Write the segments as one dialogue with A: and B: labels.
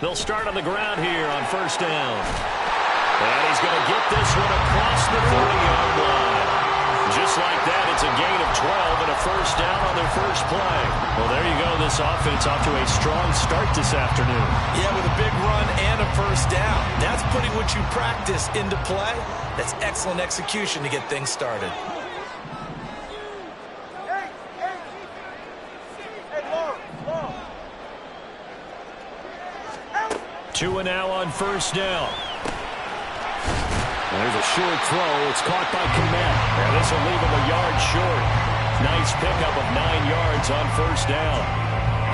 A: They'll start on the ground here on first down. And he's going to get this one across the 40-yard line. Just like that, it's a gain of 12 and a first down on their first play. Well, there you go. This offense off to a strong start this afternoon.
B: Yeah, with a big run and a first down. That's putting what you practice into play. That's excellent execution to get things started.
A: Two and now on first down. There's a short throw. It's caught by Kmet. And this will leave him a yard short. Nice pickup of 9 yards on first down.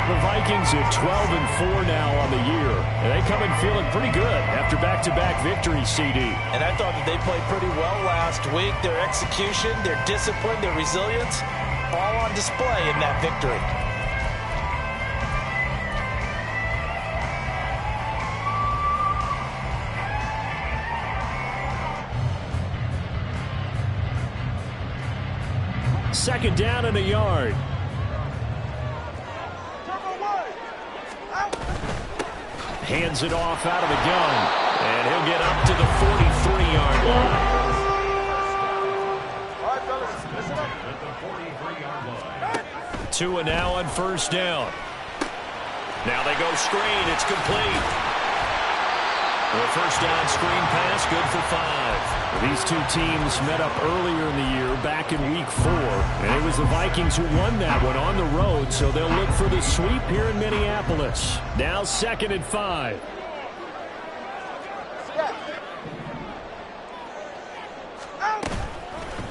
A: The Vikings are 12-4 now on the year. And they come in feeling pretty good after back-to-back victories, CD.
B: And I thought that they played pretty well last week. Their execution, their discipline, their resilience, all on display in that victory.
A: Second down and a yard. Hands it off out of the gun. And he'll get up to the 43-yard line. 2 and now on first down. Now they go screen. It's complete. The first down screen pass, good for 5. These two teams met up earlier in the year, back in week 4. And it was the Vikings who won that one on the road, so they'll look for the sweep here in Minneapolis. Now 2nd and 5.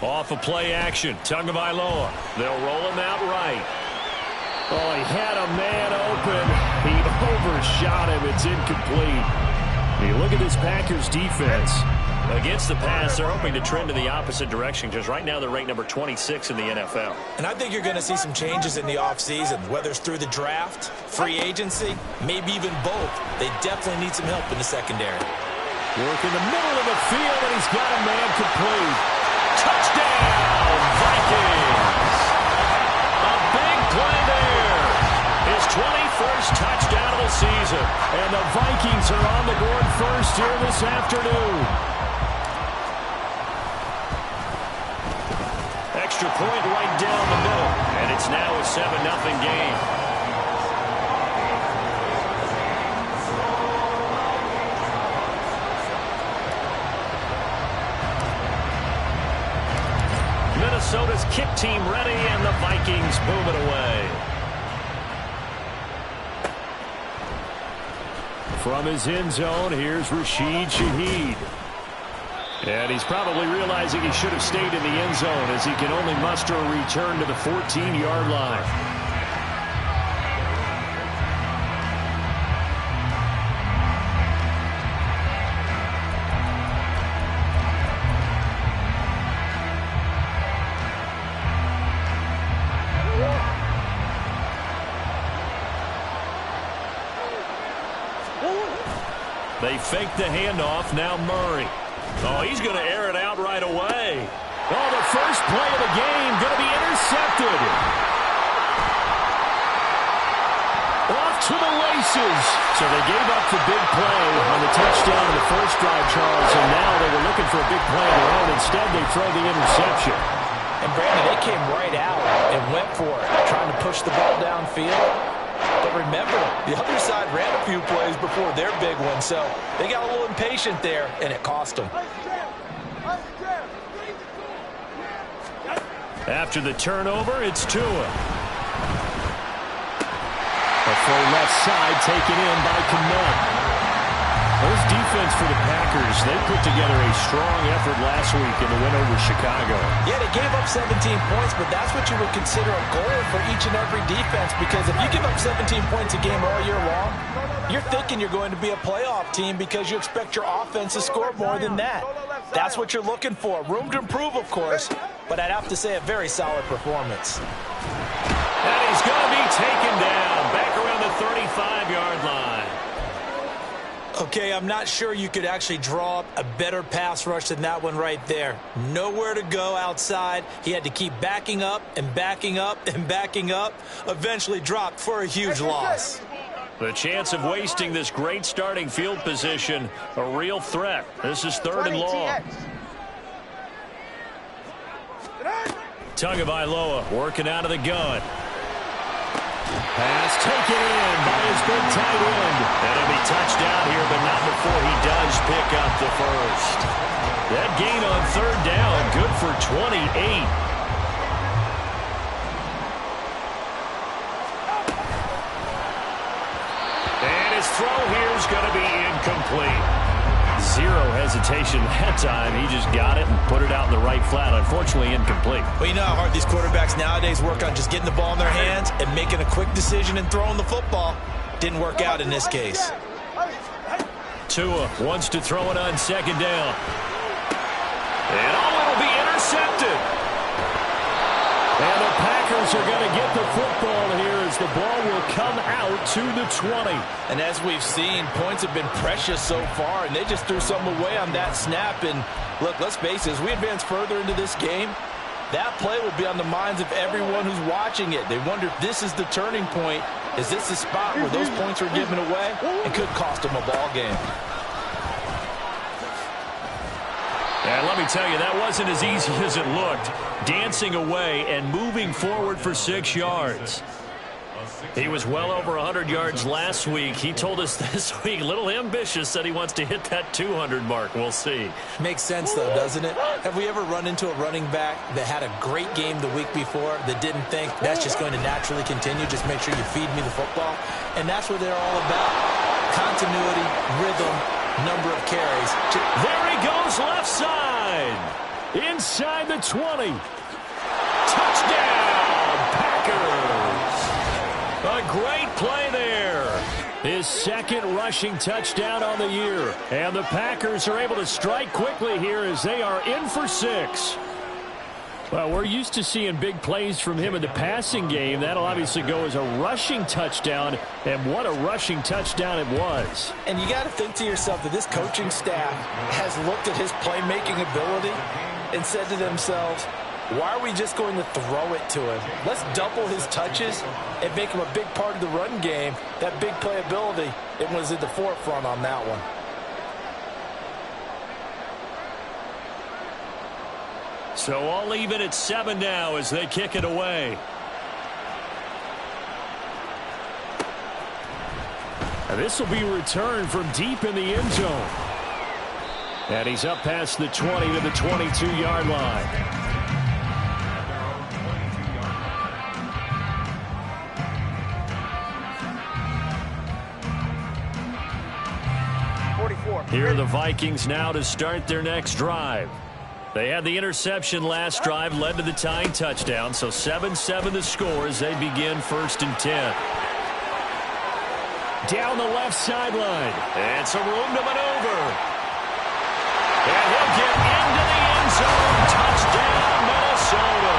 A: Off of play action, Tagovailoa. They'll roll him out right. Oh, he had a man open. He overshot him. It's incomplete. You look at this Packers defense. Against the pass, they're hoping to trend in the opposite direction because right now they're ranked number 26 in the NFL.
B: And I think you're going to see some changes in the offseason, whether it's through the draft, free agency, maybe even both. They definitely need some help in the secondary.
A: Work in the middle of the field, and he's got a man complete. Touchdown, Vikings! A big play there. His 21st touchdown of the season. And the Vikings are on the board first here this afternoon. Extra point right down the middle. And it's now a 7-0 game. Minnesota's kick team ready, and the Vikings move it away. From his end zone, here's Rashid Shaheed. And he's probably realizing he should have stayed in the end zone as he can only muster a return to the 14-yard line. They fake the handoff. Now Murray. Oh, he's going to air it out right away. Oh, the first play of the game going to be intercepted. Off to the races. So they gave up the big play on the touchdown in the first drive, Charles, and now they were looking for a big play of their own. Instead, they throw the interception.
B: And, Brandon, they came right out and went for it, trying to push the ball downfield. But remember, the other side ran a few plays before their big one, so they got a little impatient there, and it cost them.
A: After the turnover, it's Tua. A full left side taken in by Kmet. This defense for the Packers, they put together a strong effort last week in the win over Chicago.
B: Yeah, they gave up 17 points, but that's what you would consider a goal for each and every defense, because if you give up 17 points a game all year long, you're thinking you're going to be a playoff team because you expect your offense to score more than that. That's what you're looking for. Room to improve, of course, but I'd have to say a very solid performance.
A: And he's going to be taken down back around the 35-yard line.
B: Okay, I'm not sure you could actually draw up a better pass rush than that one right there. Nowhere to go outside. He had to keep backing up and backing up and backing up. Eventually dropped for a huge loss.
A: The chance of wasting this great starting field position, a real threat. This is 3rd and long. Tagovailoa working out of the gun. Pass taken in by his big tight end. That'll be touchdown here, but not before he does pick up the first. That gain on 3rd down, good for 28. And his throw here is going to be incomplete. Zero hesitation that time. He just got it and put it out in the right flat. Unfortunately, incomplete.
B: Well, you know how hard these quarterbacks nowadays work on just getting the ball in their hands and making a quick decision and throwing the football. Didn't work out in this case.
A: Tua wants to throw it on 2nd down. And it'll be intercepted. And the Packers are going to get the football here as the ball will come out to the 20.
B: And as we've seen, points have been precious so far, and they just threw some away on that snap. And look, let's face it, as we advance further into this game, that play will be on the minds of everyone who's watching it. They wonder if this is the turning point. Is this the spot where those points are given away and could cost them a ball game?
A: And let me tell you, that wasn't as easy as it looked. Dancing away and moving forward for 6 yards. He was well over 100 yards last week. He told us this week, a little ambitious, that he wants to hit that 200 mark. We'll see.
B: Makes sense, though, doesn't it? Have we ever run into a running back that had a great game the week before that didn't think that's just going to naturally continue? Just make sure you feed me the football. And that's what they're all about. Continuity, rhythm, number of carries.
A: There he goes left side. Inside the 20. Touchdown, Packers. A great play there. His 2nd rushing touchdown on the year. And the Packers are able to strike quickly here as they are in for 6. Well, we're used to seeing big plays from him in the passing game. That'll obviously go as a rushing touchdown, and what a rushing touchdown it was.
B: And you got to think to yourself that this coaching staff has looked at his playmaking ability and said to themselves, why are we just going to throw it to him? Let's double his touches and make him a big part of the run game. That big playability, it was at the forefront on that one.
A: So all even at 7 now as they kick it away. And this will be returned from deep in the end zone. And he's up past the 20 to the 22-yard line. Here are the Vikings now to start their next drive. They had the interception last drive, led to the tying touchdown, so 7-7 the score as they begin 1st and 10. Down the left sideline. And some room to maneuver. And he'll get into the end zone. Touchdown, Minnesota.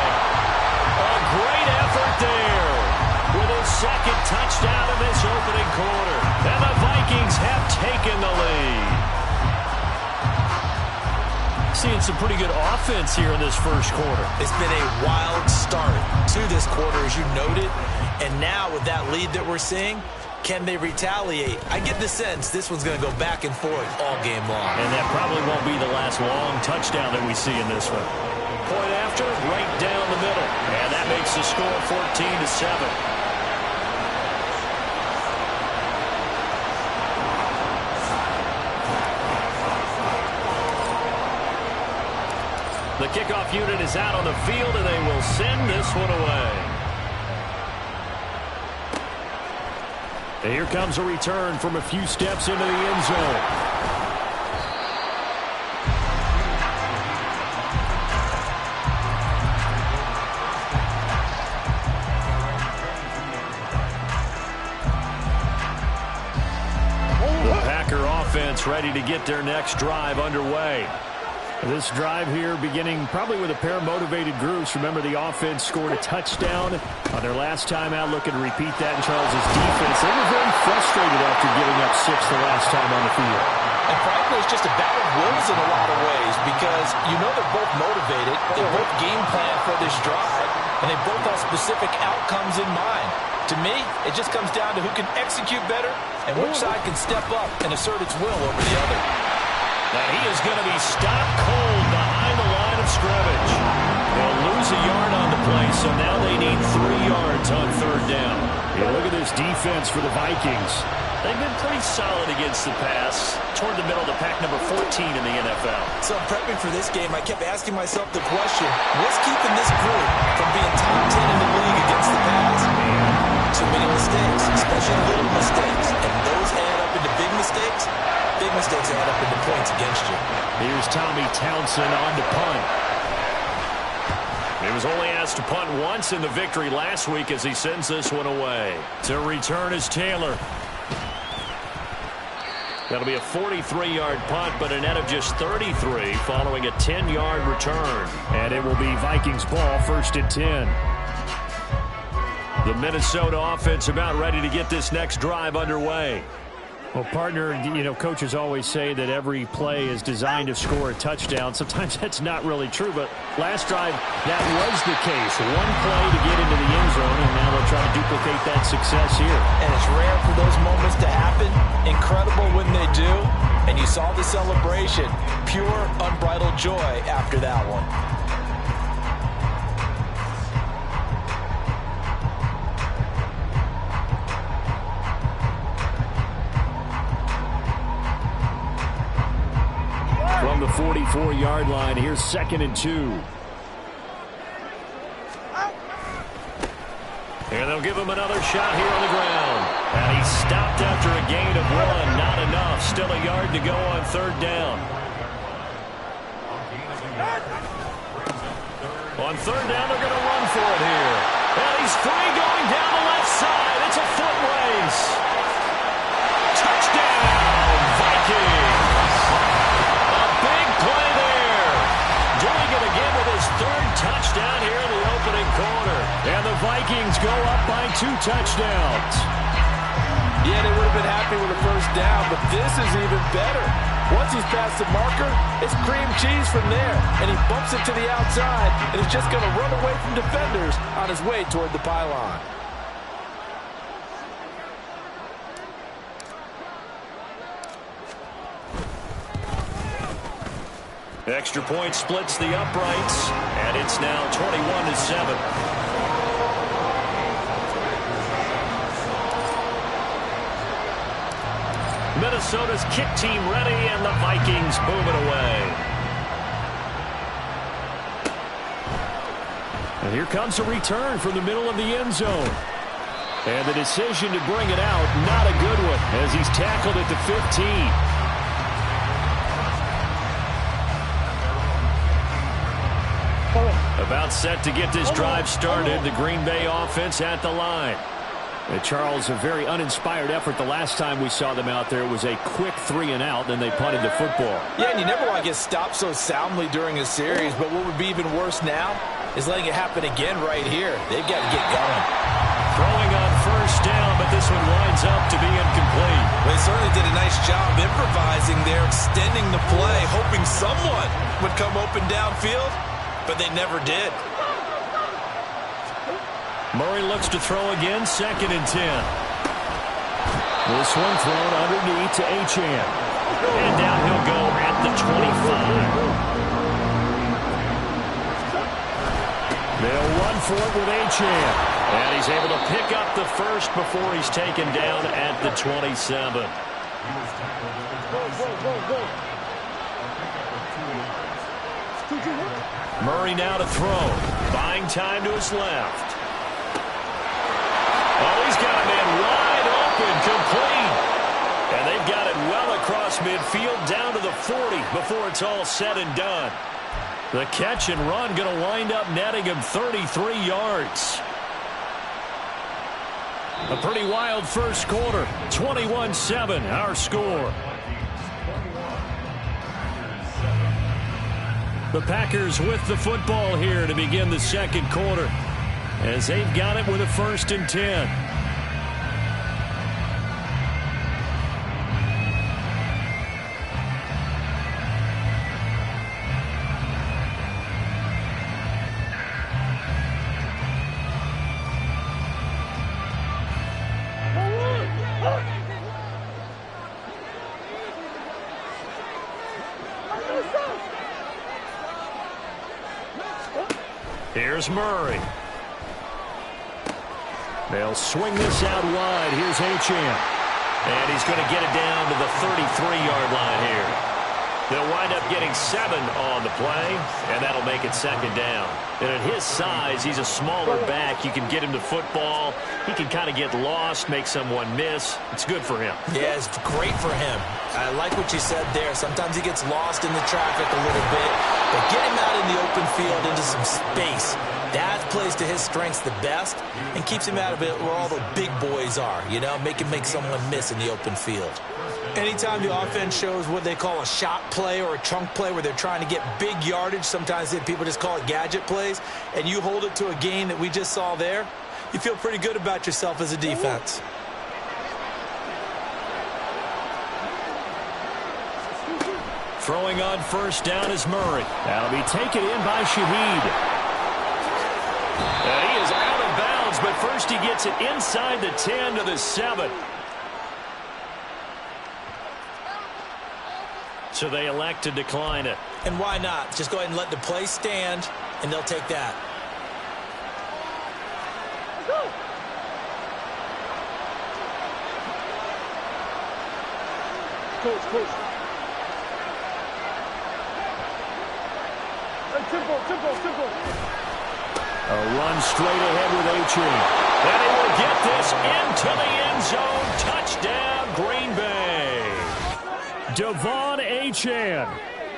A: A great effort there with his 2nd touchdown of this opening quarter. And the Vikings have taken the lead. Seeing some pretty good offense here in this first quarter.
B: It's been a wild start to this quarter, as you noted. And now with that lead that we're seeing, can they retaliate? I get the sense this one's going to go back and forth all game long.
A: And that probably won't be the last long touchdown that we see in this one. Point after, right down the middle. And that makes the score 14-7. The kickoff unit is out on the field, and they will send this one away. And here comes a return from a few steps into the end zone. The Packer offense ready to get their next drive underway. This drive here beginning probably with a pair of motivated groups. Remember, the offense scored a touchdown on their last time out. Looking to repeat that in Charles' defense. They were very frustrated after giving up 6 the last time on the field.
B: And frankly, it's just a battle of wills in a lot of ways because you know they're both motivated. They both game plan for this drive, and they both have specific outcomes in mind. To me, it just comes down to who can execute better and which side can step up and assert its will over the other.
A: And he is going to be stopped cold behind the line of scrimmage. They'll lose a yard on the play, so now they need 3 yards on third down.
C: Yeah, look at this defense for the Vikings.
A: They've been pretty solid against the pass, toward the middle of the pack, number 14 in the NFL.
B: So prepping for this game, I kept asking myself the question, what's keeping this group from being top 10 in the league against the pass? Too many mistakes, especially little mistakes. And those add up into big mistakes. Big mistakes add up into points against you.
C: Here's Tommy Townsend on to punt.
A: He was only asked to punt once in the victory last week as he sends this one away. To return is Taylor. That'll be a 43-yard punt, but a net of just 33 following a 10-yard return.
C: And it will be Vikings ball, 1st and 10.
A: The Minnesota offense about ready to get this next drive underway.
C: Well, partner, you know, coaches always say that every play is designed to score a touchdown. Sometimes that's not really true, but last drive, that was the case. One play to get into the end zone, and now they'll try to duplicate that success here.
B: And it's rare for those moments to happen. Incredible when they do. And you saw the celebration. Pure, unbridled joy after that one.
C: From the 44-yard line, here's 2nd and 2.
A: And they'll give him another shot here on the ground. And he's stopped after a gain of 1. Not enough. Still a yard to go on third down. On third down, they're going to run for it here. And he's free going down the left side. It's a foot race. Touchdown, Vikings. Play there. Doing it again with his 3rd touchdown here in the opening quarter.
C: And the Vikings go up by 2 touchdowns.
B: Yeah, they would have been happy with a 1st down, but this is even better. Once he's past the marker, it's cream cheese from there. And he bumps it to the outside, and he's just going to run away from defenders on his way toward the pylon.
A: Extra point splits the uprights, and it's now 21-7. Minnesota's kick team ready, and the Vikings boom it away.
C: And here comes a return from the middle of the end zone. And the decision to bring it out, not a good one, as he's tackled at the 15.
A: About set to get this drive started. The Green Bay offense at the line.
C: And Charles, a very uninspired effort. The last time we saw them out there, it was a quick 3 and out, then they punted the football.
B: Yeah, and you never want to get stopped so soundly during a series, but what would be even worse now is letting it happen again right here. They've got to get going.
A: Throwing on 1st down, but this one winds up to be incomplete.
B: Well, they certainly did a nice job improvising there, extending the play, hoping someone would come open downfield. But they never did.
A: Murray looks to throw again, 2nd and 10.
C: This one thrown underneath to Achane.
A: And down he'll go at the 25.
C: They'll run for it with Achane.
A: And he's able to pick up the 1st before he's taken down at the 27. Murray now to throw. Buying time to his left. Oh, he's got a man wide open, complete. And they've got it well across midfield down to the 40 before it's all said and done. The catch and run going to wind up netting him 33 yards. A pretty wild first quarter. 21-7, our score. The Packers with the football here to begin the 2nd quarter, as they've got it with a 1st and 10. Here's Murray. They'll swing this out wide. Here's Achane. And he's going to get it down to the 33-yard line here. They'll wind up getting 7 on the play, and that'll make it second down. And at his size, he's a smaller back. You can get him to football. He can kind of get lost, make someone miss. It's good for him.
B: Yeah, it's great for him. I like what you said there. Sometimes he gets lost in the traffic a little bit, but get him out in the open field into some space. That plays to his strengths the best and keeps him out of it where all the big boys are, you know, make someone miss in the open field. Anytime the offense shows what they call a shot play or a chunk play where they're trying to get big yardage, sometimes people just call it gadget plays, and you hold it to a gain that we just saw there, you feel pretty good about yourself as a defense.
A: Throwing on first down is Murray. That'll be taken in by Shaheed. He is out of bounds, but first he gets it inside the 10 to the 7. So they elect to decline it.
B: And why not? Just go ahead and let the play stand, and they'll take that.
D: Coach. Simple.
A: A run straight ahead with Achane. And he will get this into the end zone. Touchdown, Green Bay.
C: Devon Achane.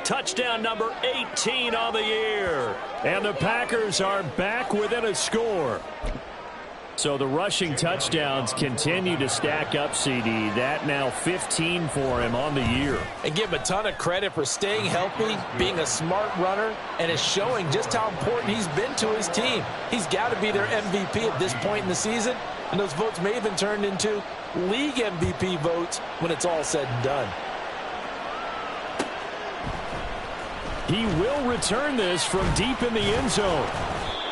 A: Touchdown number 18 on the year.
C: And the Packers are back within a score. So the rushing touchdowns continue to stack up, CD. That now 15 for him on the year.
B: And give him a ton of credit for staying healthy, being a smart runner, and is showing just how important he's been to his team. He's got to be their MVP at this point in the season, and those votes may have been turned into league MVP votes when it's all said and done.
C: He will return this from deep in the end zone.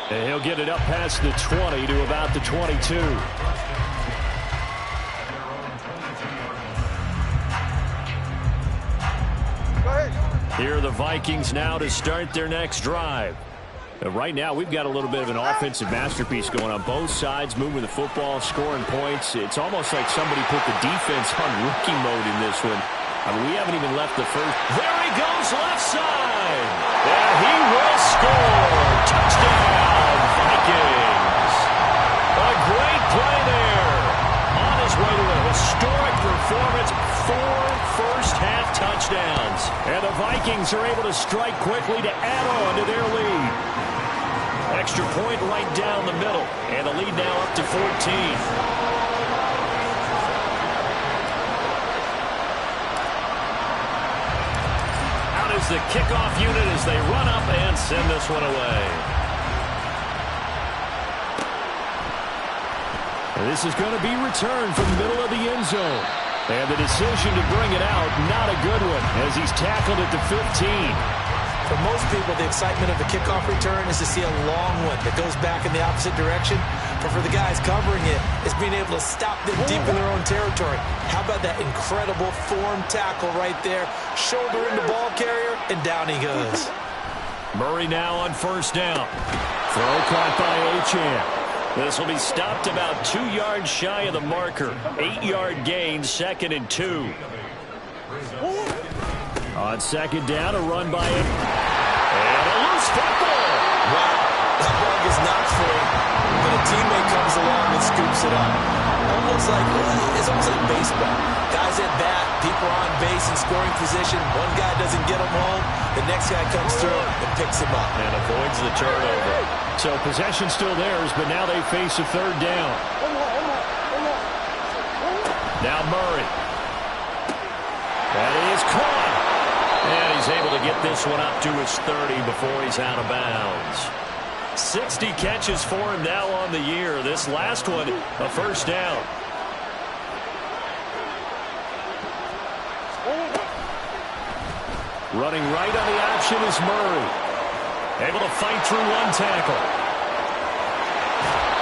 C: And he'll get it up past the 20 to about the 22. Here are the Vikings now to start their next drive. Right now, we've got a little bit of an offensive masterpiece going on both sides, moving the football, scoring points. It's almost like somebody put the defense on rookie mode in this one. I mean, we haven't even left the first.
A: There he goes, left side. And he will score. Touchdown, Vikings. A great play there. On his way to a historic performance, 4 first-half touchdowns.
C: And the Vikings are able to strike quickly to add on to their lead.
A: Extra point right down the middle. And the lead now up to 14. Is the kickoff unit as they run up and send this one away.
C: This is going to be returned from the middle of the end zone. And the decision to bring it out, not a good one, as he's tackled at the 15.
B: For most people, the excitement of the kickoff return is to see a long one that goes back in the opposite direction. But for the guys covering it, it's being able to stop them deep in their own territory. How about that incredible form tackle right there? Shoulder in the ball carrier, and down he goes.
A: Murray now on first down.
C: Throw caught by Achane.
A: This will be stopped about 2 yards shy of the marker. 8-yard gain, 2nd and 2.
C: On second down, a run by him.
A: And a loose football.
B: Wow, that ball is not free, but a teammate comes along and scoops it up. It's almost like baseball. Guys at bat, people on base in scoring position. One guy doesn't get him home. The next guy comes through and picks him up.
A: And avoids the turnover.
C: So possession still theirs, but now they face a third down.
A: Now Murray. That is caught. And he's able to get this one up to his 30 before he's out of bounds. 60 catches for him now on the year. This last one, a first down.
C: Running right on the option is Murray.
A: Able to fight through one tackle.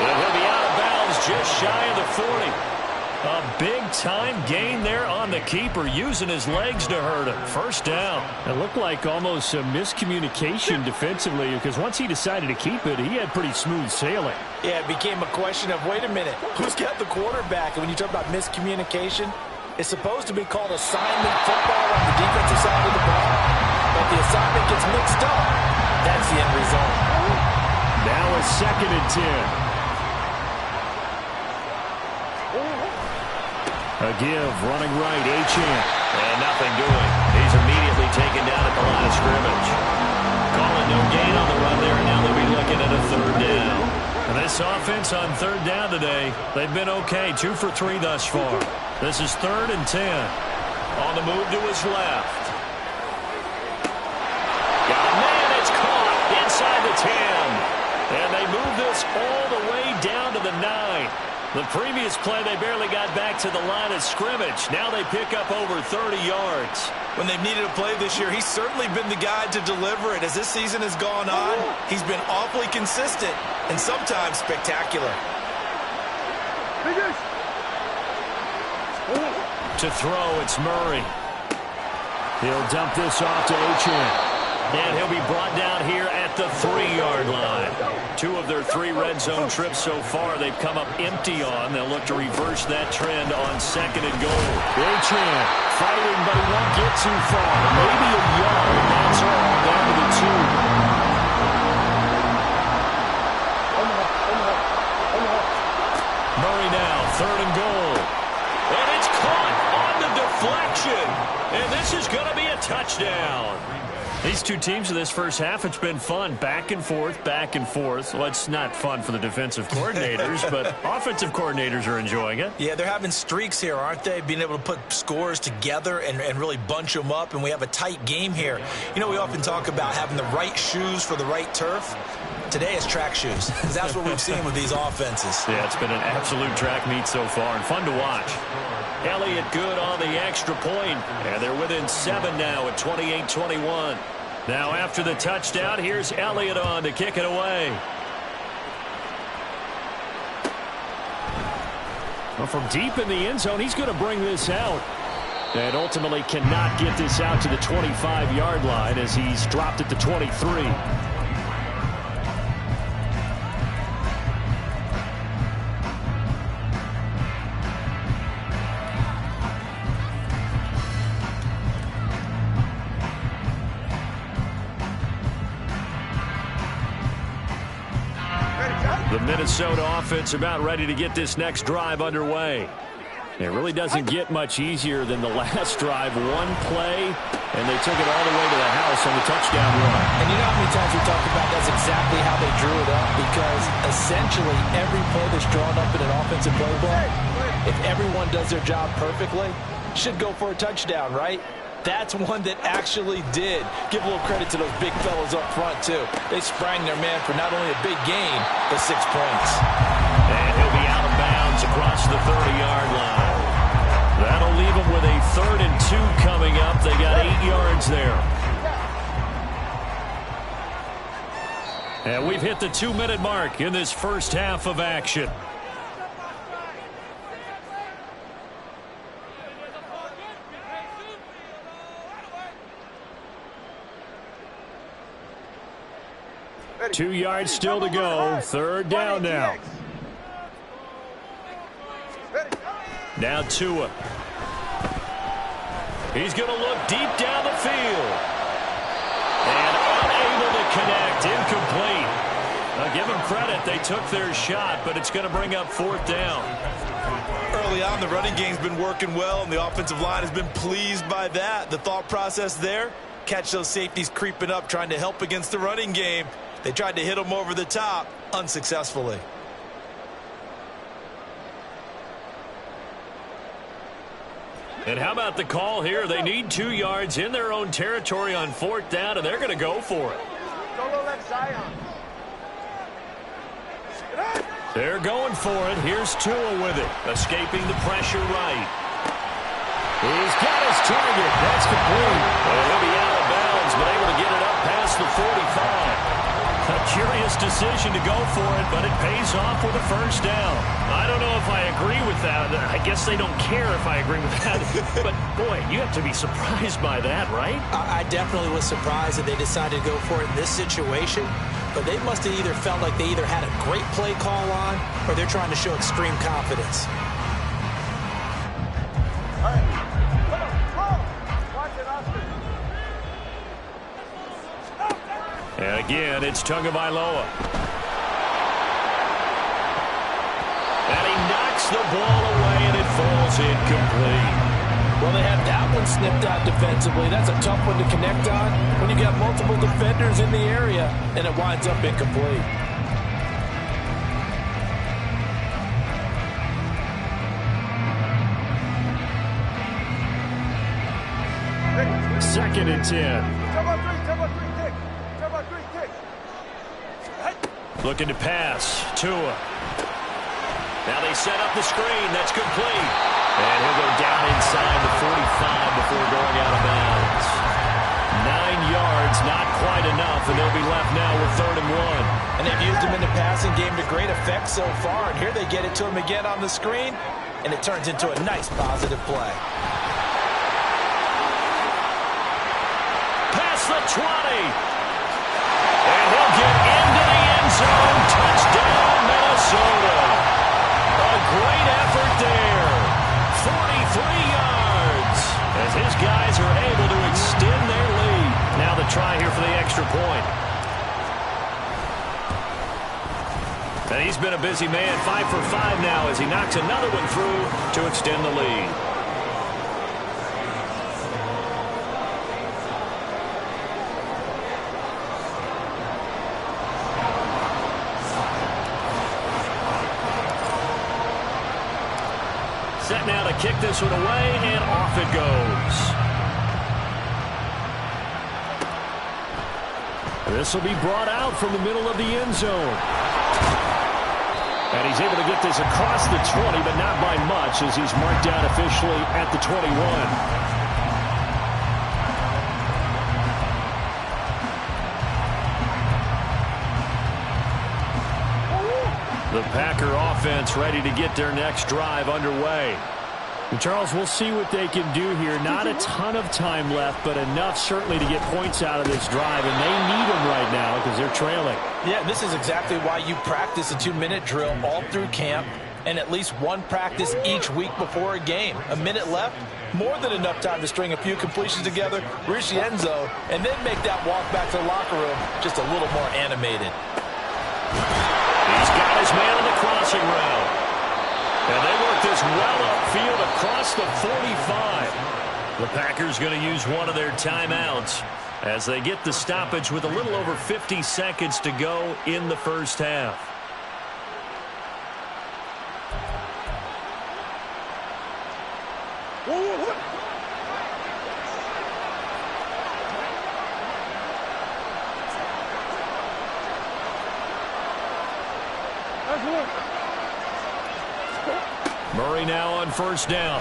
A: And he'll be out of bounds just shy of the 40. A big-time gain there on the keeper, using his legs to hurt him. First down.
C: It looked like almost a miscommunication defensively, because once he decided to keep it, he had pretty smooth sailing.
B: Yeah, it became a question of, wait a minute, who's got the quarterback? And when you talk about miscommunication, it's supposed to be called assignment football on the defensive side of the ball. But the assignment gets mixed up. That's the end result.
C: Now a 2nd and 10. A give, running right, Achane.
A: And nothing doing. He's immediately taken down at the line of scrimmage. Calling no gain on the run there, and now they'll be looking at a 3rd down. And this offense on 3rd down today, they've been okay. 2 for 3 thus far. This is 3rd and 10. On the move to his left. Got a man, it's caught inside the 10. And they move this all the way down to the 9. The previous play, they barely got back to the line of scrimmage. Now they pick up over 30 yards.
B: When they've needed a play this year, he's certainly been the guy to deliver it. As this season has gone on, he's been awfully consistent and sometimes spectacular.
A: To throw, it's Murray.
C: He'll dump this off to Achane.
A: And he'll be brought down here at the 3-yard line. 2 of their 3 red zone trips so far they've come up empty on. They'll look to reverse that trend on 2nd and goal.
C: Achane fighting, but he won't get too far. Maybe a yard. That's all down to the 2.
A: Murray now, 3rd and goal. And it's caught on the deflection. And this is going to be a touchdown. These two teams in this first half, it's been fun. Back and forth, back and forth. Well, it's not fun for the defensive coordinators, but offensive coordinators are enjoying it.
B: Yeah, they're having streaks here, aren't they? Being able to put scores together and really bunch them up, and we have a tight game here. You know, we often talk about having the right shoes for the right turf. Today it's track shoes. That's what we've seen with these offenses.
A: Yeah, it's been an absolute track meet so far and fun to watch. Elliott good on the extra point, and they're within 7 now at 28-21. Now after the touchdown, here's Elliott on to kick it away.
C: Well, from deep in the end zone, he's going to bring this out. And ultimately cannot get this out to the 25-yard line as he's dropped at the 23.
A: The Minnesota offense about ready to get this next drive underway. It really doesn't get much easier than the last drive. One play, and they took it all the way to the house on the touchdown run.
B: And you know how many times we talked about that's exactly how they drew it up, because essentially every play that's drawn up in an offensive playbook, if everyone does their job perfectly, should go for a touchdown, right? That's one that actually did. Give a little credit to those big fellas up front, too. They sprang their man for not only a big gain, but 6 points.
A: And he'll be out of bounds across the 30-yard line. That'll leave them with a 3rd and 2 coming up. They got 8 yards there. And we've hit the 2-minute mark in this first half of action.
C: Two yards still to go. 3rd down now.
A: Now Tua. He's going to look deep down the field. And unable to connect. Incomplete. Now give them credit. They took their shot, but it's going to bring up 4th down.
B: Early on, the running game's been working well, and the offensive line has been pleased by that. The thought process there, catch those safeties creeping up, trying to help against the running game. They tried to hit him over the top, unsuccessfully.
A: And how about the call here? They need 2 yards in their own territory on 4th down, and they're going to go for it. They're going for it. Here's Tua with it, escaping the pressure right. He's got his target. That's complete. And he'll be out of bounds, but able to get it up past the 45. A curious Wise decision to go for it, but it pays off with a first down.
C: I don't know if I agree with that. I guess they don't care if I agree with that. But, boy, you have to be surprised by that, right?
B: I definitely was surprised that they decided to go for it in this situation. But they must have either felt like they either had a great play call on or they're trying to show extreme confidence.
A: And again, it's Tagovailoa. And he knocks the ball away, and it falls incomplete.
B: Well, they have that one snipped out defensively. That's a tough one to connect on when you got multiple defenders in the area, and it winds up incomplete.
C: Second and 10.
A: Looking to pass. Tua. Now they set up the screen. That's complete. And he'll go down inside the 45 before going out of bounds. 9 yards, not quite enough, and they'll be left now with 3rd and 1.
B: And they've used him in the passing game to great effect so far. And here they get it to him again on the screen, and it turns into a nice positive play.
A: Past the 20. And he'll get into the end zone. Touchdown, Minnesota. A great effort there. 43 yards. As his guys are able to extend their lead. Now the try here for the extra point. And he's been a busy man. 5 for 5 now as he knocks another one through to extend the lead. Set now to kick this one away, and off it goes.
C: This will be brought out from the middle of the end zone. And he's able to get this across the 20, but not by much as he's marked down officially at the 21.
A: The Packer offense ready to get their next drive underway.
C: And Charles, we'll see what they can do here. Not a ton of time left, but enough certainly to get points out of this drive. And they need them right now because they're trailing.
B: Yeah, this is exactly why you practice a 2-minute drill all through camp and at least one practice each week before a game. A minute left, more than enough time to string a few completions together, reach the end zone, and then make that walk back to the locker room just a little more animated.
A: He's got his man on the crossing route. And they work this well upfield across the 45. The Packers going to use one of their timeouts as they get the stoppage with a little over 50 seconds to go in the first half. Murray now on first down.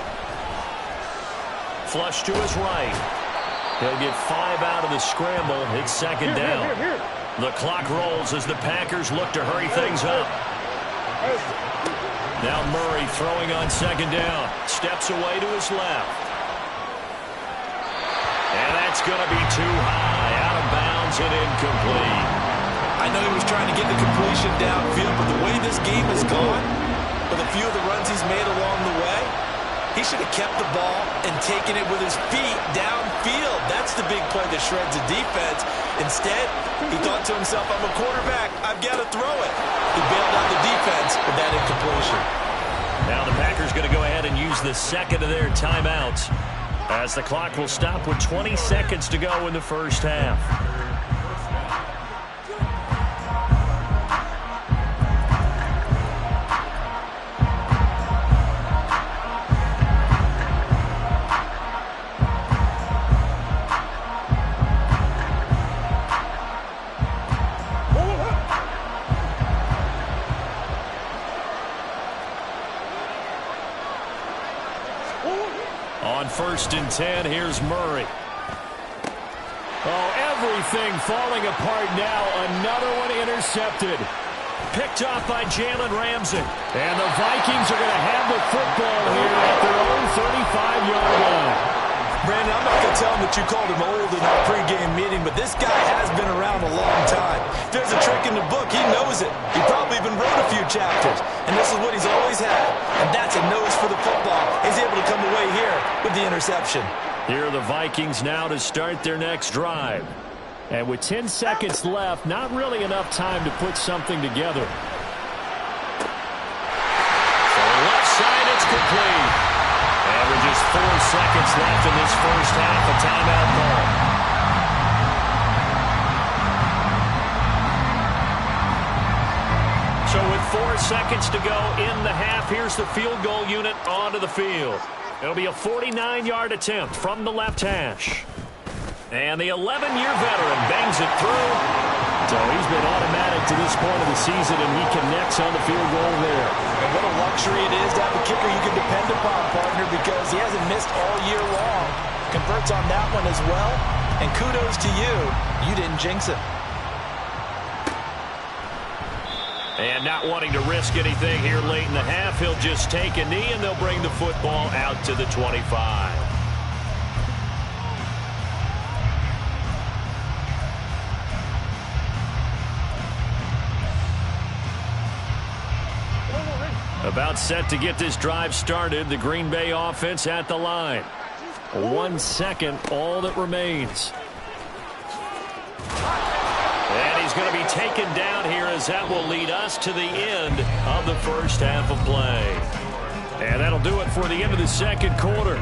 A: Flush to his right. He'll get 5 out of the scramble. It's second down. The clock rolls as the Packers look to hurry things up. Now Murray throwing on second down. Steps away to his left. And that's going to be too high. Out of bounds and incomplete.
B: I know he was trying to get the completion downfield, but the way this game has gone, with a few of the runs he's made along the way, he should have kept the ball and taken it with his feet downfield. That's the big play that shreds the defense. Instead, he thought to himself, I'm a quarterback, I've got to throw it. He bailed out the defense with that incompletion.
A: Now the Packers going to go ahead and use the second of their timeouts as the clock will stop with 20 seconds to go in the first half. On 1st and 10, here's Murray. Oh, every
C: Everything falling apart now. Another one intercepted. Picked off by Jalen Ramsey. And the Vikings are going to have the football here at their own 35-yard line.
B: Brandon, I'm not going to tell him that you called him old in our pregame meeting, but this guy has been around a long time. If there's a trick in the book, he knows it. He probably even wrote a few chapters. And this is what he's always had. And that's a nose for the football. He's able to come away here with the interception.
C: Here are the Vikings now to start their next drive. And with 10 seconds left, not really enough time to put something together.
A: So left side, it's complete. And with just 4 seconds left in this first half, a timeout call. So with 4 seconds to go in the half, here's the field goal unit onto the field. It'll be a 49-yard attempt from the left hash. And the 11-year veteran bangs it through.
C: So he's been automatic to this point of the season, and he connects on the field goal there.
B: And what a luxury it is to have a kicker you can depend upon, partner, because he hasn't missed all year long. Converts on that one as well. And kudos to you. You didn't jinx it.
A: And not wanting to risk anything here late in the half, he'll just take a knee, and they'll bring the football out to the 25. About set to get this drive started. The Green Bay offense at the line.
C: 1 second, all that remains.
A: And he's going to be taken down here as that will lead us to the end of the first half of play.
C: And that'll do it for the end of the second quarter.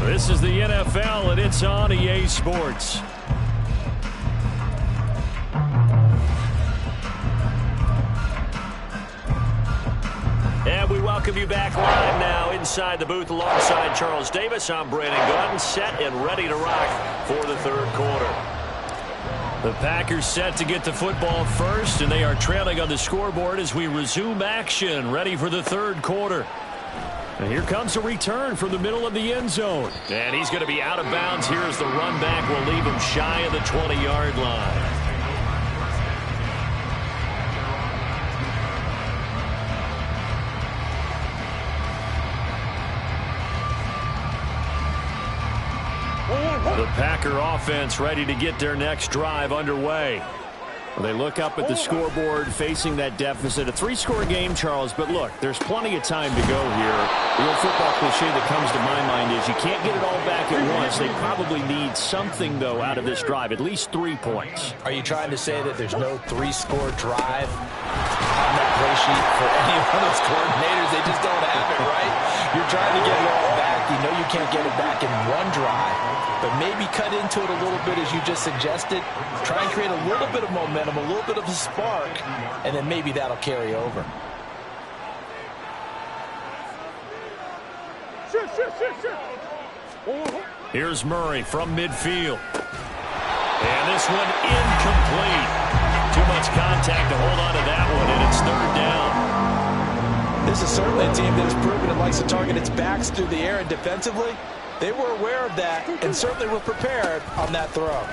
C: This is the NFL, and it's on EA Sports.
A: And we welcome you back live now inside the booth alongside Charles Davis. I'm Brandon Gaudin, set and ready to rock for the third quarter. The Packers set to get the football first, and they are trailing on the scoreboard as we resume action, ready for the third quarter.
C: And here comes a return from the middle of the end zone.
A: And he's going to be out of bounds here as the run back will leave him shy of the 20-yard line. The Packer offense ready to get their next drive underway.
C: Well, they look up at the scoreboard facing that deficit. A 3-score game, Charles, but look, there's plenty of time to go here. The old football cliche that comes to my mind is you can't get it all back at once. They probably need something, though, out of this drive, at least 3 points.
B: Are you trying to say that there's no 3-score drive on that play sheet for any one of those coordinators? They just don't have it, right? You're trying to get it all back. You know you can't get it back in one drive, but maybe cut into it a little bit as you just suggested. Try and create a little bit of momentum, a little bit of a spark, and then maybe that'll carry over.
A: Here's Murray from midfield. And this one incomplete. Too much contact to hold on to that one, and it's third down.
B: This is certainly a team that has proven it likes to target its backs through the air, and defensively, they were aware of that and certainly were prepared on that throw.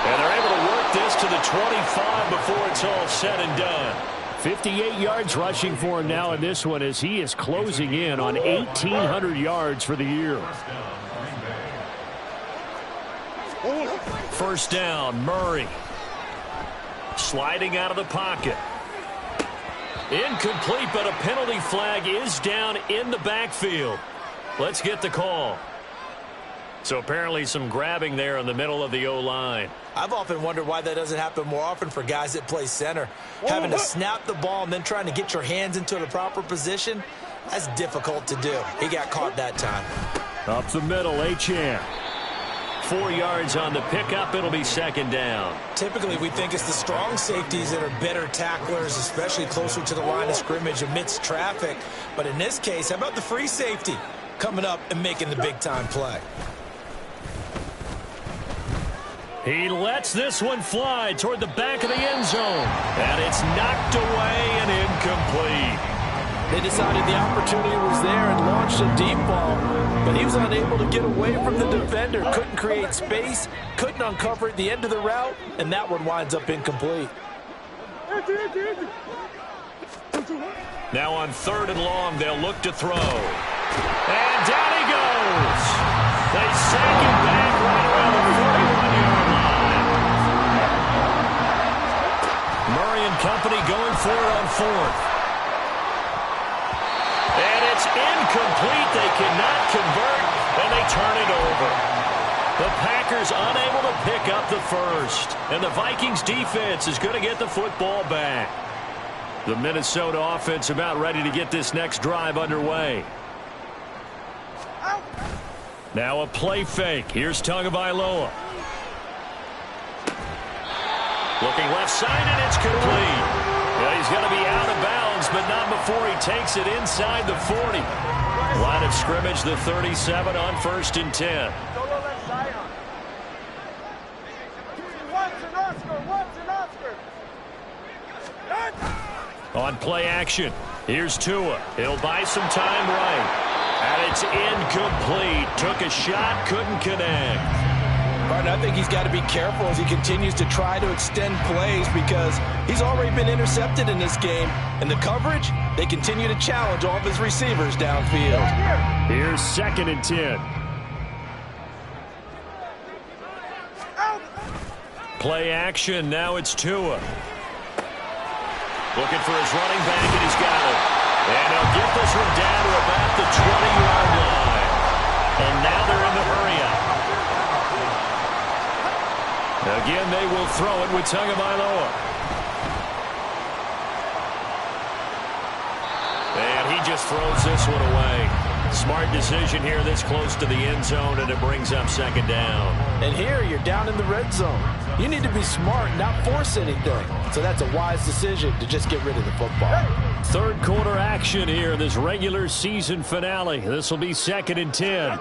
A: And they're able to work this to the 25 before it's all said and done.
C: 58 yards rushing for him now in this one as he is closing in on 1,800 yards for the year.
A: First down, Murray. Sliding out of the pocket. Incomplete, but a penalty flag is down in the backfield. Let's get the call. So apparently some grabbing there in the middle of the O-line.
B: I've often wondered why that doesn't happen more often for guys that play center. Having to snap the ball and then trying to get your hands into the proper position, that's difficult to do. He got caught that time.
C: Up the middle, Achane.
A: 4 yards on the pickup. It'll be second down.
B: Typically, we think it's the strong safeties that are better tacklers, especially closer to the line of scrimmage amidst traffic. But in this case, how about the free safety coming up and making the big-time play?
A: He lets this one fly toward the back of the end zone. And it's knocked away and incomplete.
B: They decided the opportunity was there and launched a deep ball, but he was unable to get away from the defender. Couldn't create space, couldn't uncover at the end of the route, and that one winds up incomplete.
A: Now on 3rd and long, they'll look to throw. And down he goes. They sack him back right around the 41-yard line. Murray and company going for it on 4th. And it's incomplete. They cannot convert, and they turn it over. The Packers unable to pick up the first. And the Vikings defense is going to get the football back. The Minnesota offense about ready to get this next drive underway. Now a play fake. Here's Tagovailoa. Looking left side, and it's complete. Yeah, he's going to be out of bounds, but not before he takes it inside the 40. Line of scrimmage, the 37 on 1st and 10. On play action, here's Tua. He'll buy some time right. And it's incomplete. Took a shot, couldn't connect.
B: Martin, I think he's got to be careful as he continues to try to extend plays because he's already been intercepted in this game. And the coverage, they continue to challenge all of his receivers downfield.
C: Here's 2nd and 10.
A: Play action, now it's Tua. Looking for his running back, and he's got it. And he'll get this one down to about the 20-yard line. And now they're in the hurry-up. Again, they will throw it with Tagovailoa. And he just throws this one away. Smart decision here this close to the end zone, and it brings up 2nd down.
B: And here you're down in the red zone. You need to be smart, not force anything. So that's a wise decision to just get rid of the football.
C: 3rd quarter action here, this regular season finale. This will be 2nd and 10.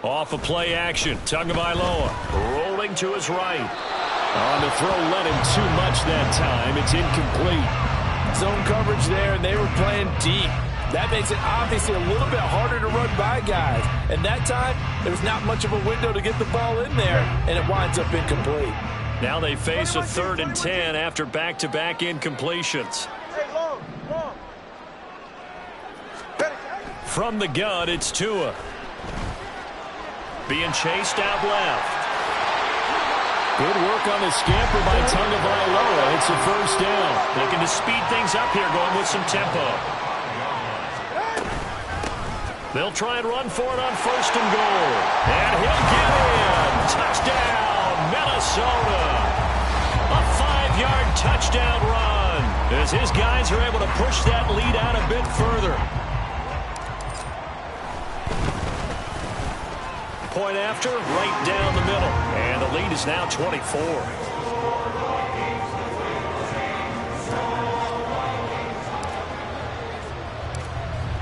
A: Off a play action, Tagovailoa rolling to his right.
C: On the throw, led him too much that time. It's incomplete.
B: Zone coverage there, and they were playing deep. That makes it obviously a little bit harder to run by guys. And that time, there was not much of a window to get the ball in there, and it winds up incomplete.
A: Now they face a 3rd and 10 after back-to-back incompletions. From the gun, it's Tua. Being chased out left.
C: Good work on the scamper by Tagovailoa. It's a 1st down.
A: Looking to speed things up here, going with some tempo. They'll try and run for it on 1st and goal. And he'll get in. Touchdown, Minnesota. A 5-yard touchdown run as his guys are able to push that lead out a bit further. Point after, right down the middle. And the lead is now 24.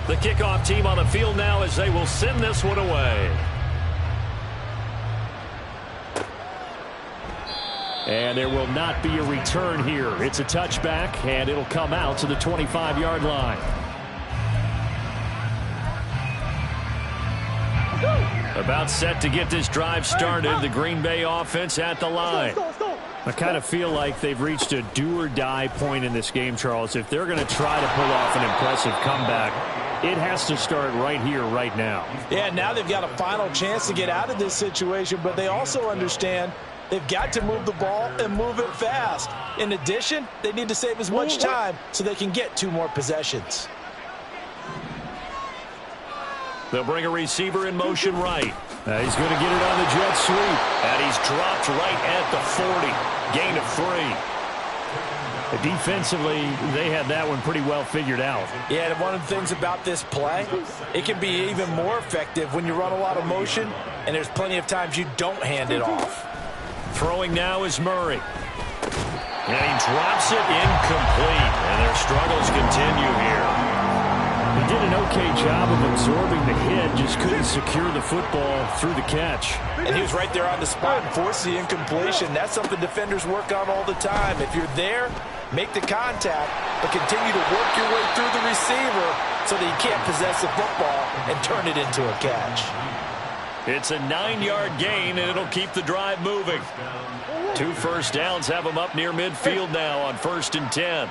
A: The kickoff team on the field now as they will send this one away.
C: And there will not be a return here. It's a touchback, and it'll come out to the 25-yard line.
A: About set to get this drive started. The Green Bay offense at the line.
C: I kind of feel like they've reached a do-or-die point in this game, Charles. If they're going to try to pull off an impressive comeback, it has to start right here, right now.
B: Yeah, now they've got a final chance to get out of this situation, but they also understand they've got to move the ball and move it fast. In addition, they need to save as much time so they can get 2 more possessions.
A: They'll bring a receiver in motion right.
C: He's going to get it on the jet sweep.
A: And he's dropped right at the 40. Gain of 3.
C: Defensively, they had that one pretty well figured out.
B: Yeah, and one of the things about this play, it can be even more effective when you run a lot of motion, and there's plenty of times you don't hand it off.
A: Throwing now is Murray. And he drops it incomplete. And their struggles continue here.
C: He did an okay job of absorbing the hit, just couldn't secure the football through the catch.
B: And he was right there on the spot and forced the incompletion. That's something defenders work on all the time. If you're there, Make the contact, but continue to work your way through the receiver so that you can't possess the football and turn it into a catch.
A: It's a 9-yard gain, and it'll keep the drive moving. 2 first downs have them up near midfield now on 1st and 10.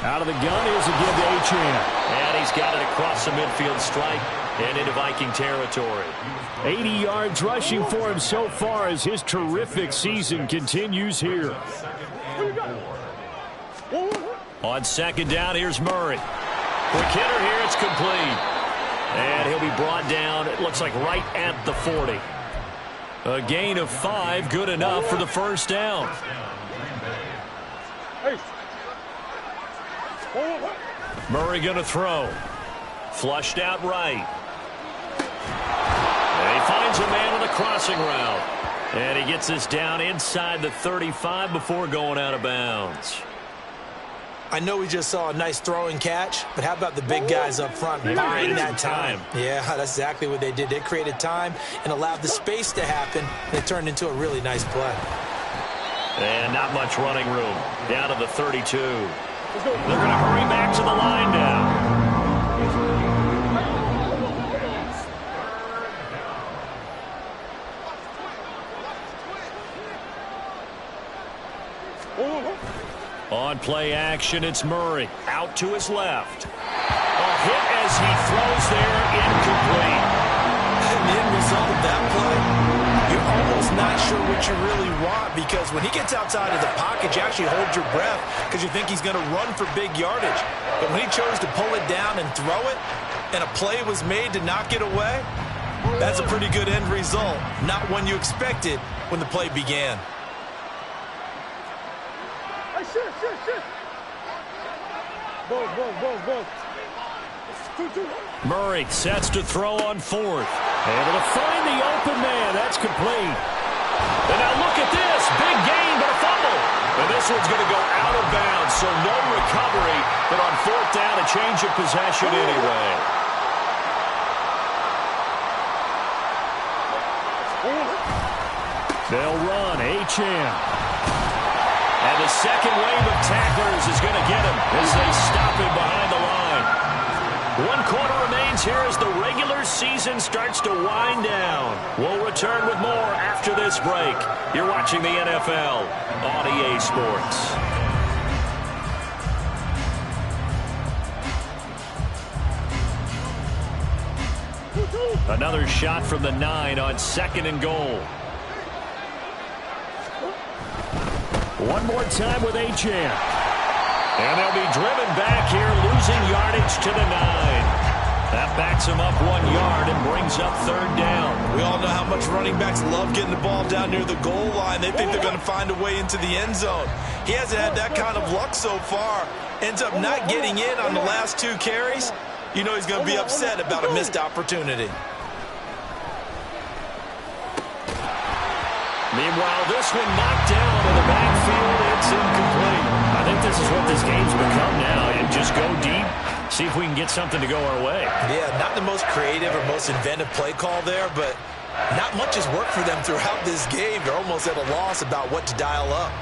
C: Out of the gun, here's a give to Achane.
A: And he's got it across the midfield stripe and into Viking territory.
C: 80 yards rushing for him so far as his terrific season continues here.
A: On 2nd down, here's Murray. Quick hitter here, it's complete. And he'll be brought down, it looks like right at the 40. A gain of 5, good enough for the first down. Murray going to throw. Flushed out right. And he finds a man on the crossing route. And he gets this down inside the 35 before going out of bounds.
B: I know we just saw a nice throwing catch, but how about the big guys up front buying that time? Yeah, that's exactly what they did. They created time and allowed the space to happen, and it turned into a really nice play.
A: And not much running room. Down to the 32. They're going to hurry back to the line now. On play action, it's Murray. Out to his left. A hit as he throws there, incomplete.
B: And the end result of that play, you're almost not sure what you really want, because when he gets outside of the pocket, you actually hold your breath because you think he's going to run for big yardage. But when he chose to pull it down and throw it, and a play was made to knock it away, that's a pretty good end result. Not one you expected when the play began.
A: Murray sets to throw on 4th. Able to find the open man. That's complete. And now look at this. Big gain, but a fumble. And this one's going to go out of bounds, so no recovery. But on 4th down, a change of possession anyway.
C: They'll run. Achane.
A: And the second wave of tacklers is going to get him as they stop him behind the line. 1 quarter remains here as the regular season starts to wind down. We'll return with more after this break. You're watching the NFL on EA Sports. Another shot from the 9 on 2nd and goal.
C: One more time with Achane.
A: And they'll be driven back here, losing yardage to the 9. That backs him up 1 yard and brings up 3rd down.
B: We all know how much running backs love getting the ball down near the goal line. They think they're going to find a way into the end zone. He hasn't had that kind of luck so far. Ends up not getting in on the last 2 carries. You know he's going to be upset about a missed opportunity.
A: Meanwhile, this one knocked down in the backfield. It's incomplete.
C: I think this is what this game's become now. And just go deep, see if we can get something to go our way.
B: Yeah, not the most creative or most inventive play call there, but not much has worked for them throughout this game. They're almost at a loss about what to dial up.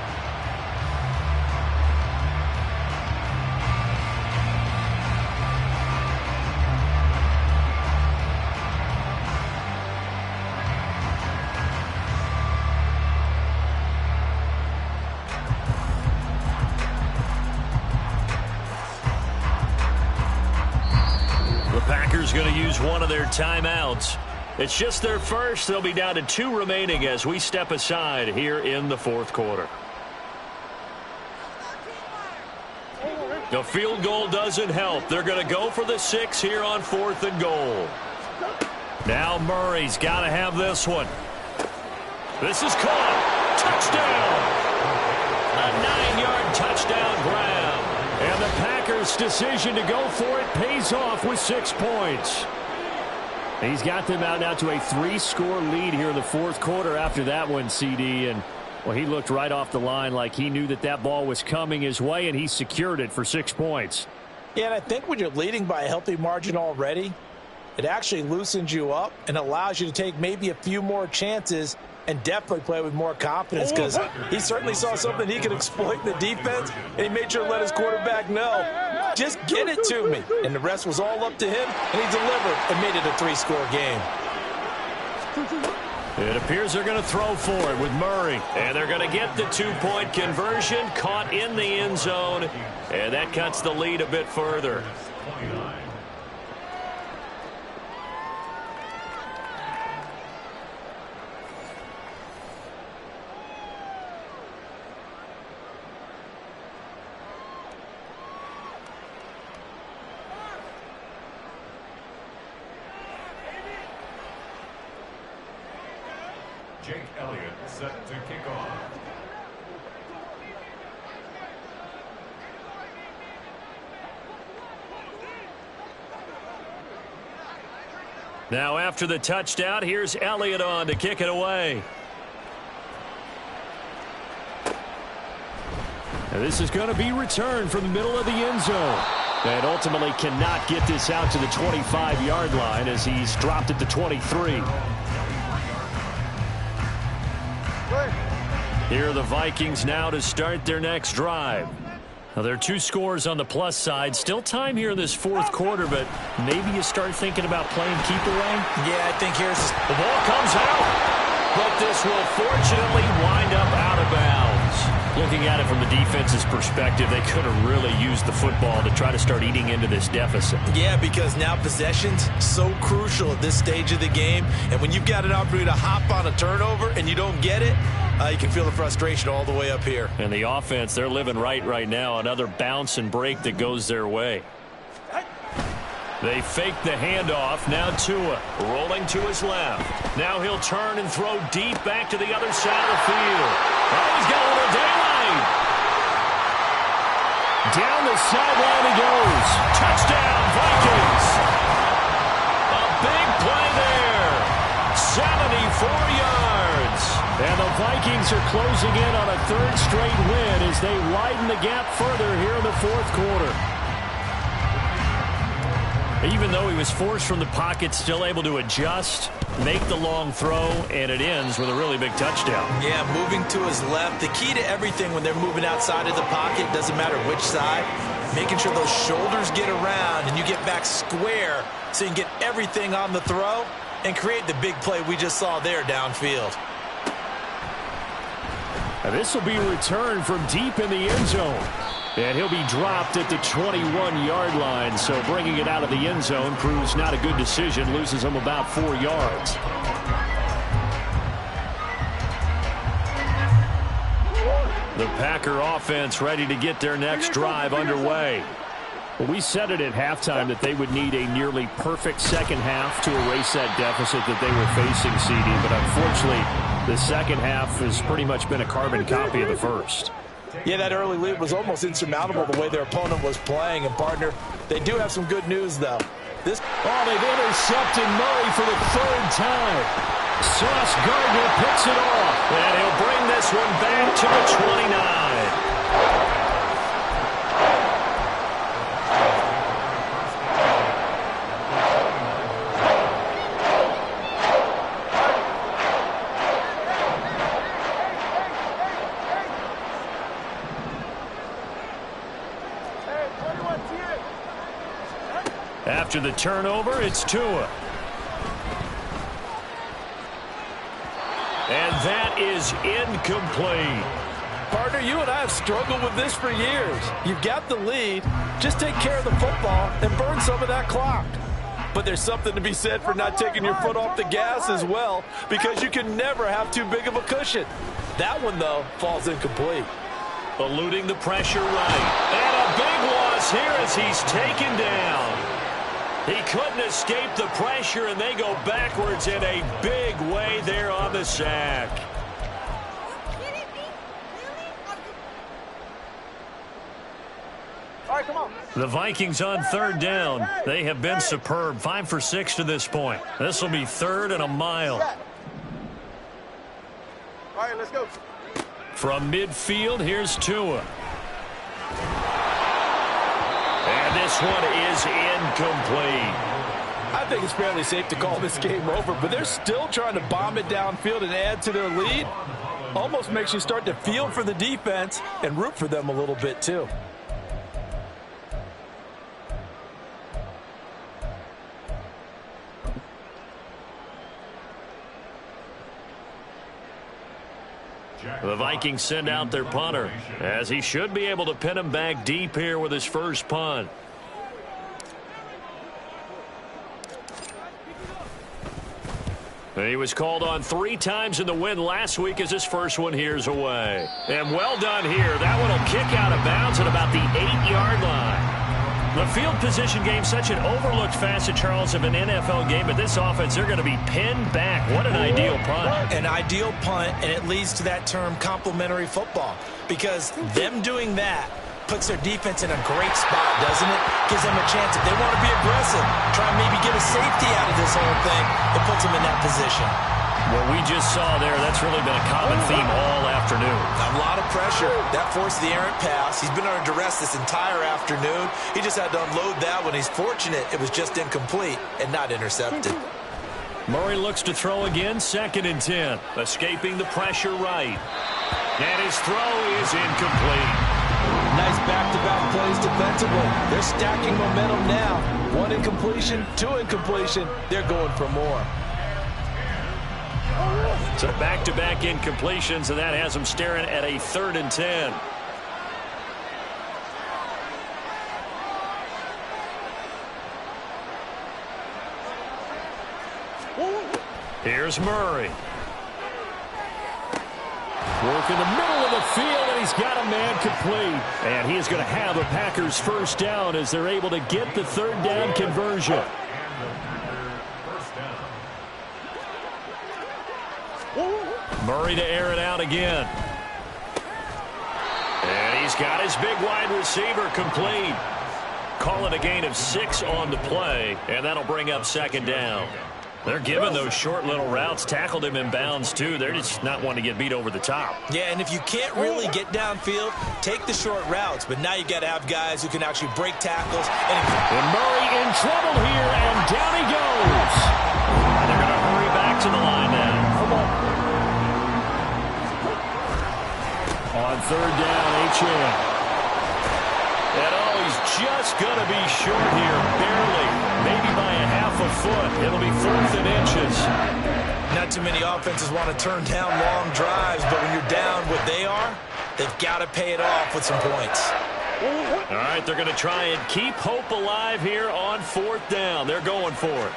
A: Going to use one of their timeouts. It's just their first. They'll be down to 2 remaining as we step aside here in the 4th quarter. The field goal doesn't help. They're going to go for the 6 here on 4th and goal. Now Murray's got to have this one. This is caught. Touchdown. A 9-yard touchdown grab.
C: And the Packers' decision to go for it pays off with 6 points. He's got them out now to a 3-score lead here in the 4th quarter after that one, CD. And, well, he looked right off the line like he knew that that ball was coming his way, and he secured it for 6 points.
B: Yeah, and I think when you're leading by a healthy margin already, it actually loosens you up and allows you to take maybe a few more chances and definitely play with more confidence because he certainly saw something he could exploit in the defense, and he made sure to let his quarterback know, just get it to me. And the rest was all up to him, and he delivered and made it a 3-score game.
A: It appears they're going to throw for it with Murray. And they're going to get the 2-point conversion, caught in the end zone, and that cuts the lead a bit further.
E: Jake Elliott set to kick off.
A: Now after the touchdown, here's Elliott on to kick it away.
C: And this is going to be returned from the middle of the end zone. And ultimately cannot get this out to the 25-yard line as he's dropped at the 23.
A: Here are the Vikings now to start their next drive. Now, there are 2 scores on the plus side. Still time here in this 4th quarter, but maybe you start thinking about playing keep away.
B: Yeah, I think here's
A: the ball comes out, but this will fortunately wind up out of bounds. Looking at it from the defense's perspective, they could have really used the football to try to start eating into this deficit.
B: Yeah, because now possession's so crucial at this stage of the game, and when you've got an opportunity to hop on a turnover and you don't get it, you can feel the frustration all the way up here.
A: And the offense, they're living right now. Another bounce and break that goes their way. They fake the handoff. Now Tua rolling to his left. Now he'll turn and throw deep back to the other side of the field. Oh, he's got a little daylight.
C: Down the sideline he goes.
A: Touchdown, Vikings. A big play there. 74 yards.
C: And the Vikings are closing in on a 3rd straight win as they widen the gap further here in the 4th quarter.
A: Even though he was forced from the pocket, still able to adjust, make the long throw, and it ends with a really big touchdown.
B: Yeah, moving to his left. The key to everything when they're moving outside of the pocket, doesn't matter which side, making sure those shoulders get around and you get back square so you can get everything on the throw and create the big play we just saw there downfield.
C: And this will be returned from deep in the end zone. And he'll be dropped at the 21-yard line. So bringing it out of the end zone proves not a good decision. Loses him about 4 yards.
A: The Packer offense ready to get their next drive underway.
C: Well, we said it at halftime that they would need a nearly perfect second half to erase that deficit that they were facing, CD. But unfortunately, the second half has pretty much been a carbon copy of the first.
B: Yeah, that early lead was almost insurmountable the way their opponent was playing. And, partner, they do have some good news, though.
C: They've intercepted Murray for the 3rd time. Sauce Gardner picks it off.
A: And he'll bring this one back to the 29. After the turnover, it's Tua. And that is incomplete.
B: Partner, you and I have struggled with this for years. You've got the lead. Just take care of the football and burn some of that clock. But there's something to be said for not taking your foot off the gas as well, because you can never have too big of a cushion. That one, though, falls incomplete.
A: Eluding the pressure right. And a big loss here as he's taken down. He couldn't escape the pressure, and they go backwards in a big way there on the sack.
D: All right, come on.
A: The Vikings on 3rd down. They have been superb. 5 for 6 to this point. This will be 3rd and a mile.
D: All right, let's go.
A: From midfield, here's Tua. And this one is incomplete.
B: I think it's fairly safe to call this game over, but they're still trying to bomb it downfield and add to their lead. Almost makes you start to feel for the defense and root for them a little bit too.
A: The Vikings send out their punter, as he should be able to pin him back deep here with his first punt. He was called on 3 times in the win last week as his first one here's away. And well done here. That one will kick out of bounds at about the 8-yard line. The field position game, such an overlooked facet, Charles, of an NFL game. But this offense, they're going to be pinned back. What an ideal punt.
B: An ideal punt, and it leads to that term complementary football. Because them doing that puts their defense in a great spot, doesn't it? Gives them a chance, if they want to be aggressive, try and maybe get a safety out of this whole thing, it puts them in that position.
A: What we just saw there, that's really been a common theme all afternoon.
B: A lot of pressure. That forced the errant pass. He's been under duress this entire afternoon. He just had to unload that one. He's fortunate it was just incomplete and not intercepted.
A: Murray looks to throw again, 2nd and 10. Escaping the pressure right. And his throw is incomplete.
B: Nice back-to-back plays defensively. They're stacking momentum now. 1 incompletion, 2 incompletion. They're going for more.
A: So back-to-back incompletions, and that has them staring at a 3rd and 10. Here's Murray.
C: Work in the middle of the field, and he's got a man complete. And he is going to have a Packers first down as they're able to get the 3rd down conversion.
A: Murray to air it out again. And he's got his big wide receiver complete. Call it a gain of 6 on the play, and that'll bring up 2nd down. They're giving those short little routes, tackled him in bounds too. They're just not wanting to get beat over the top.
B: Yeah, and if you can't really get downfield, take the short routes. But now you got to have guys who can actually break tackles.
C: And Murray in trouble here, and down he goes.
A: And they're going to hurry back to the line now.
C: On 3rd down, Achane.
A: And he's just going to be short here, barely, maybe by a half a foot. It'll be 4th and inches.
B: Not too many offenses want to turn down long drives, but when you're down what they are, they've got to pay it off with some points.
A: All right, they're going to try and keep hope alive here on 4th down. They're going for it.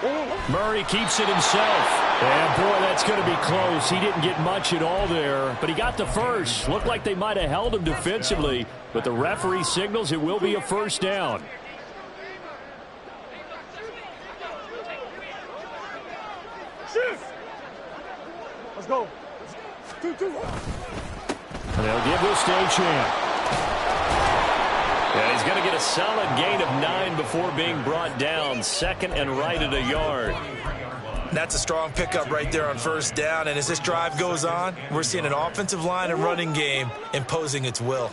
C: Murray keeps it himself. And, boy, that's going to be close. He didn't get much at all there, but he got the first. Looked like they might have held him defensively, but the referee signals it will be a first down.
D: Let's go. 2, 2.
C: And they'll give this to Achane.
A: Yeah, he's going to get a solid gain of 9 before being brought down. 2nd and right at a yard.
B: That's a strong pickup right there on 1st down. And as this drive goes on, we're seeing an offensive line and running game imposing its will.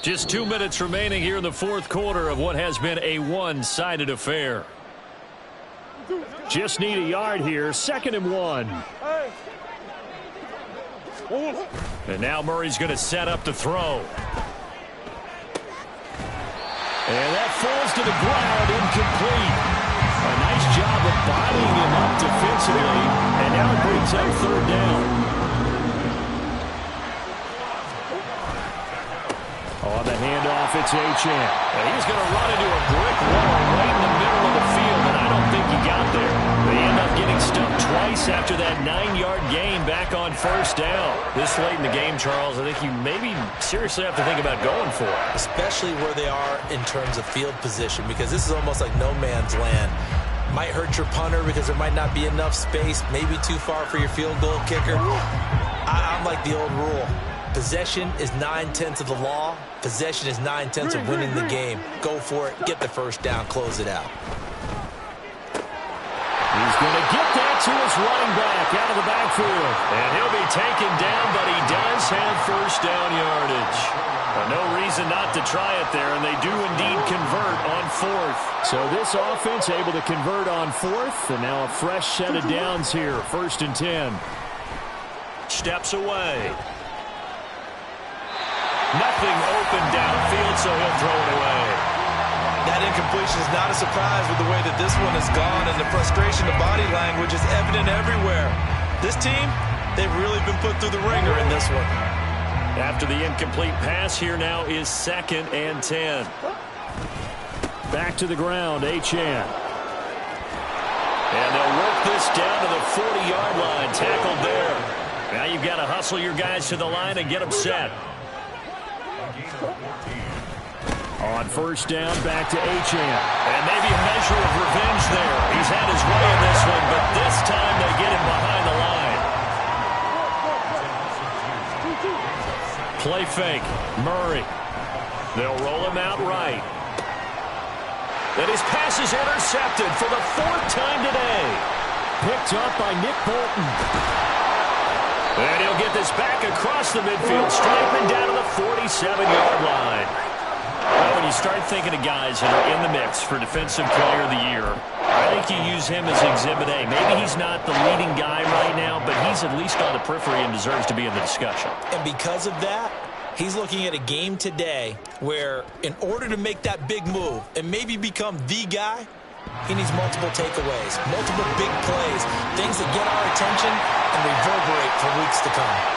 A: Just 2 minutes remaining here in the 4th quarter of what has been a one-sided affair.
C: Just need a yard here. 2nd and 1.
A: And now Murray's going to set up the throw.
C: And that falls to the ground, incomplete. A nice job of bodying him up defensively, and now it brings up 3rd down. On the handoff, it's Achane.
A: And he's going to run into a brick wall right in the middle of the field, and I don't think he got there. They end up getting stumped twice after that 9-yard gain back on 1st down. This late in the game, Charles, I think you maybe seriously have to think about going for it.
B: Especially where they are in terms of field position, because this is almost like no man's land. Might hurt your punter because there might not be enough space, maybe too far for your field goal kicker. I'm like the old rule. Possession is 9/10 of the law. Possession is 9/10 of winning the game. Go for it. Get the first down. Close it out.
C: He's going to get that to his running back. back out of the backfield.
A: And he'll be taken down, but he does have first down yardage. No reason not to try it there, and they do indeed convert on fourth.
C: So this offense able to convert on fourth, and now a fresh set of downs here, 1st and 10.
A: Steps away. Nothing open downfield, so he'll throw it away.
B: That incompletion is not a surprise with the way that this one has gone, and the frustration of body language is evident everywhere. This team, they've really been put through the ringer in this one.
A: After the incomplete pass, here now is 2nd and 10.
C: Back to the ground, Achane.
A: And they'll work this down to the 40-yard line, tackled there. Now you've got to hustle your guys to the line and get them set.
C: On 1st down, back to Achane.
A: And maybe a measure of revenge there. He's had his way in this one, but this time they get him behind the line. Play fake. Murray. They'll roll him out right. And his pass is intercepted for the 4th time today.
C: Picked up by Nick Bolton.
A: And he'll get this back across the midfield stripe and down to the 47-yard line. Well, when you start thinking of guys that are in the mix for Defensive Player of the Year, I think you use him as Exhibit A. Maybe he's not the leading guy right now, but he's at least on the periphery and deserves to be in the discussion.
B: And because of that, he's looking at a game today where in order to make that big move and maybe become the guy, he needs multiple takeaways, multiple big plays, things that get our attention and reverberate for weeks to come.